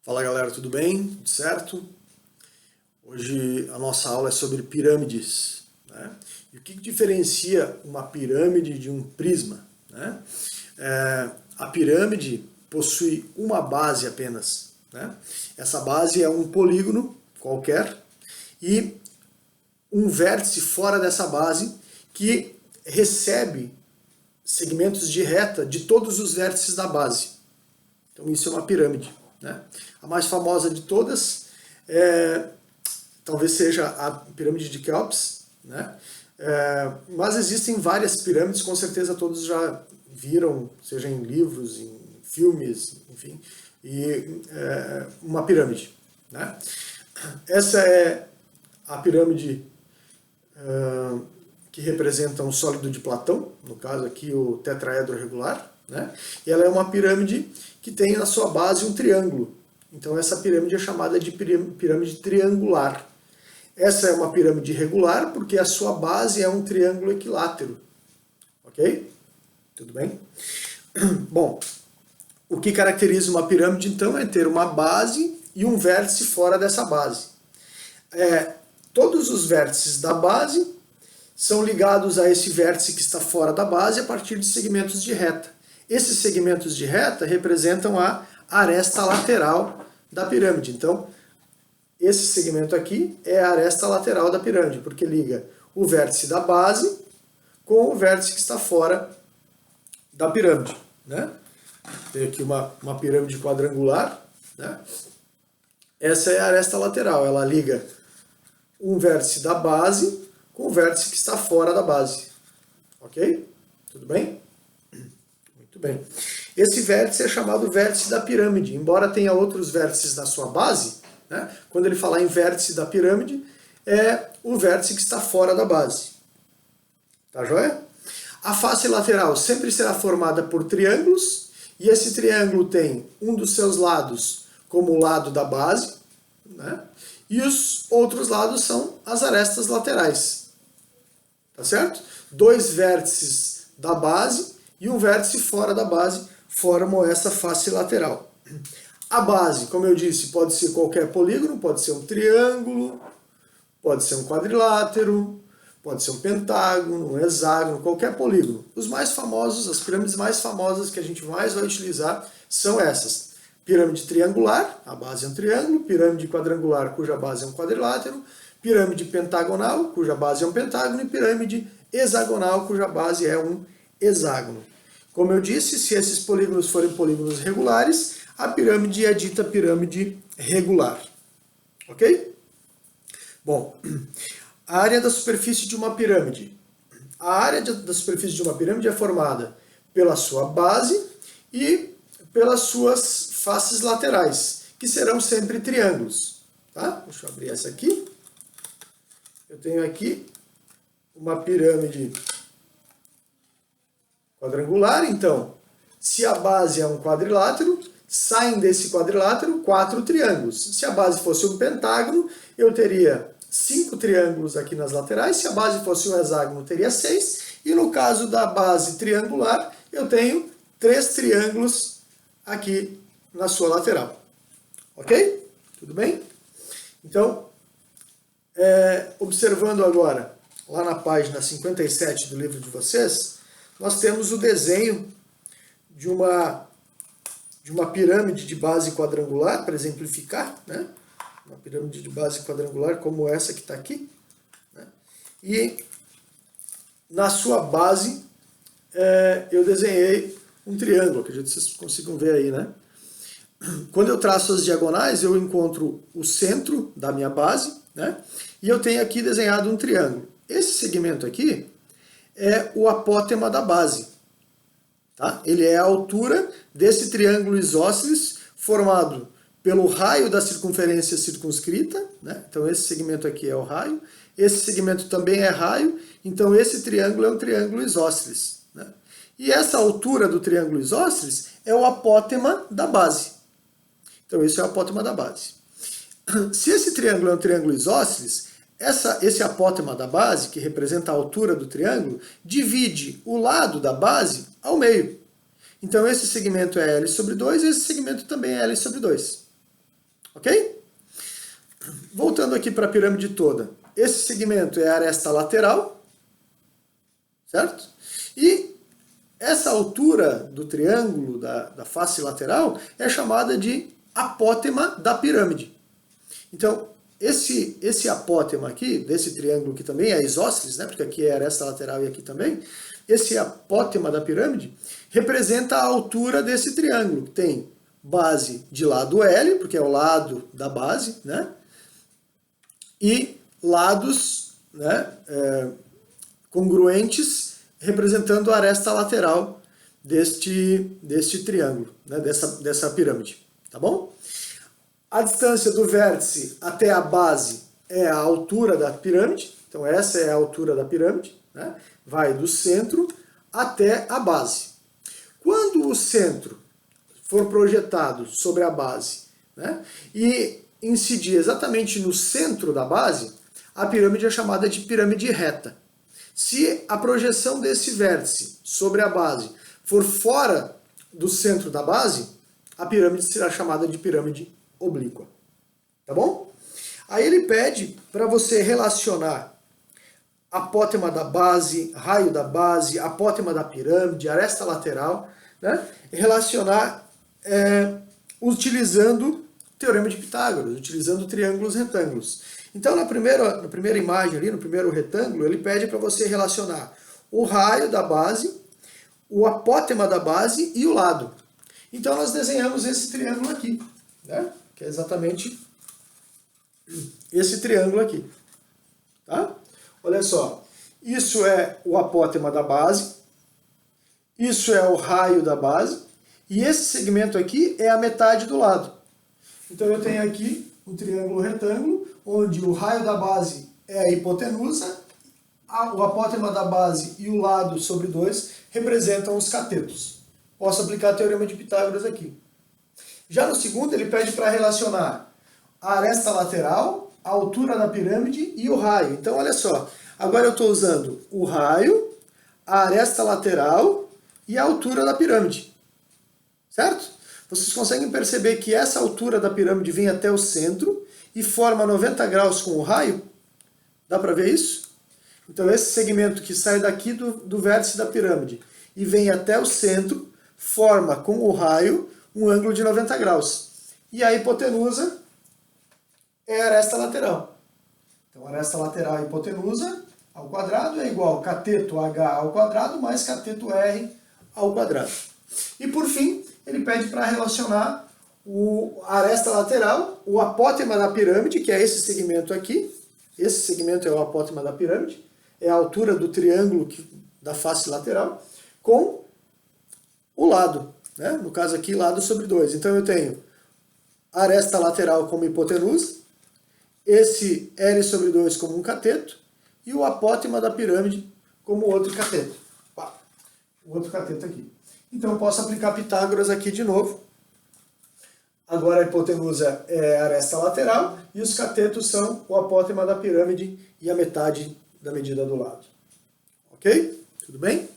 Fala galera, tudo bem? Tudo certo? Hoje a nossa aula é sobre pirâmides, né? E o que diferencia uma pirâmide de um prisma, né? A pirâmide possui uma base apenas, né? Essa base é um polígono qualquer e um vértice fora dessa base que recebe segmentos de reta de todos os vértices da base. Então isso é uma pirâmide, né? A mais famosa de todas talvez seja a pirâmide de Keops, né? Mas existem várias pirâmides, com certeza todos já viram, seja em livros, em filmes, enfim, uma pirâmide, né? Essa é a pirâmide que representa um sólido de Platão, no caso aqui o tetraedro regular, né? E ela é uma pirâmide que tem na sua base um triângulo. Então essa pirâmide é chamada de pirâmide triangular. Essa é uma pirâmide regular porque a sua base é um triângulo equilátero. Ok? Tudo bem? Bom, o que caracteriza uma pirâmide então é ter uma base e um vértice fora dessa base. Todos os vértices da base são ligados a esse vértice que está fora da base a partir de segmentos de reta. Esses segmentos de reta representam a aresta lateral da pirâmide. Então, esse segmento aqui é a aresta lateral da pirâmide, porque liga o vértice da base com o vértice que está fora da pirâmide, né? Tem aqui uma pirâmide quadrangular, né? Essa é a aresta lateral, ela liga um vértice da base com o vértice que está fora da base. Ok? Tudo bem? Muito bem. Esse vértice é chamado vértice da pirâmide, embora tenha outros vértices na sua base, né? Quando ele falar em vértice da pirâmide, é o vértice que está fora da base. Tá joia? A face lateral sempre será formada por triângulos, e esse triângulo tem um dos seus lados como o lado da base, né? E os outros lados são as arestas laterais. Tá certo? Dois vértices da base e um vértice fora da base formam essa face lateral. A base, como eu disse, pode ser qualquer polígono, pode ser um triângulo, pode ser um quadrilátero, pode ser um pentágono, um hexágono, qualquer polígono. Os mais famosos, as pirâmides mais famosas que a gente mais vai utilizar são essas. Pirâmide triangular, a base é um triângulo, pirâmide quadrangular, cuja base é um quadrilátero, pirâmide pentagonal, cuja base é um pentágono, e pirâmide hexagonal, cuja base é um hexágono. Como eu disse, se esses polígonos forem polígonos regulares, a pirâmide é dita pirâmide regular. Ok? Bom, a área da superfície de uma pirâmide. A área da superfície de uma pirâmide é formada pela sua base e pelas suas faces laterais, que serão sempre triângulos. Tá? Deixa eu abrir essa aqui. Eu tenho aqui uma pirâmide quadrangular, então, se a base é um quadrilátero, saem desse quadrilátero 4 triângulos. Se a base fosse um pentágono, eu teria 5 triângulos aqui nas laterais, se a base fosse um hexágono, teria 6, e no caso da base triangular, eu tenho 3 triângulos aqui na sua lateral. Ok? Tudo bem? Então, observando agora, lá na página 57 do livro de vocês, nós temos o desenho de uma pirâmide de base quadrangular, para exemplificar, né? Uma pirâmide de base quadrangular como essa que está aqui, né? E na sua base eu desenhei um triângulo, acredito que vocês consigam ver aí, né? Quando eu traço as diagonais, eu encontro o centro da minha base, né? E eu tenho aqui desenhado um triângulo. Esse segmento aqui é o apótema da base. Tá? Ele é a altura desse triângulo isósceles formado pelo raio da circunferência circunscrita, né? Então esse segmento aqui é o raio, esse segmento também é raio, então esse triângulo é um triângulo isósceles, né? E essa altura do triângulo isósceles é o apótema da base. Então esse é o apótema da base. Se esse triângulo é um triângulo isósceles, esse apótema da base, que representa a altura do triângulo, divide o lado da base ao meio. Então esse segmento é L sobre 2 e esse segmento também é L sobre 2. Ok? Voltando aqui para a pirâmide toda. Esse segmento é a aresta lateral, certo? E essa altura do triângulo, da face lateral, é chamada de apótema da pirâmide. Então, esse apótema aqui, desse triângulo que também é isósceles, né, porque aqui é a aresta lateral e aqui também, esse apótema da pirâmide representa a altura desse triângulo, que tem base de lado L, porque é o lado da base, né, e lados, né, congruentes, representando a aresta lateral deste triângulo, né, dessa pirâmide, tá bom? A distância do vértice até a base é a altura da pirâmide, então essa é a altura da pirâmide, né? Vai do centro até a base. Quando o centro for projetado sobre a base, né, e incidir exatamente no centro da base, a pirâmide é chamada de pirâmide reta. Se a projeção desse vértice sobre a base for fora do centro da base, a pirâmide será chamada de pirâmide oblíqua. Tá bom? Aí ele pede para você relacionar apótema da base, raio da base, apótema da pirâmide, aresta lateral, né? Relacionar utilizando o teorema de Pitágoras, utilizando triângulos retângulos. Então, na primeira imagem ali, no primeiro retângulo, ele pede para você relacionar o raio da base, o apótema da base e o lado. Então, nós desenhamos esse triângulo aqui, né? Que é exatamente esse triângulo aqui. Tá? Olha só, isso é o apótema da base, isso é o raio da base, e esse segmento aqui é a metade do lado. Então eu tenho aqui um triângulo retângulo, onde o raio da base é a hipotenusa, o apótema da base e o lado sobre 2 representam os catetos. Posso aplicar o teorema de Pitágoras aqui. Já no segundo, ele pede para relacionar a aresta lateral, a altura da pirâmide e o raio. Então, olha só, agora eu estou usando o raio, a aresta lateral e a altura da pirâmide. Certo? Vocês conseguem perceber que essa altura da pirâmide vem até o centro e forma 90 graus com o raio? Dá para ver isso? Então, esse segmento que sai daqui do vértice da pirâmide e vem até o centro, forma com o raio um ângulo de 90 graus. E a hipotenusa é a aresta lateral. Então, a aresta lateral e hipotenusa ao quadrado é igual a cateto H ao quadrado mais cateto R ao quadrado. E, por fim, ele pede para relacionar a aresta lateral, o apótema da pirâmide, que é esse segmento aqui. Esse segmento é o apótema da pirâmide, é a altura do triângulo da face lateral, com o lado. Né? No caso aqui, lado sobre 2. Então eu tenho a aresta lateral como hipotenusa, esse L sobre 2 como um cateto, e o apótema da pirâmide como outro cateto. O outro cateto aqui. Então eu posso aplicar Pitágoras aqui de novo. Agora a hipotenusa é a aresta lateral, e os catetos são o apótema da pirâmide e a metade da medida do lado. Ok? Tudo bem?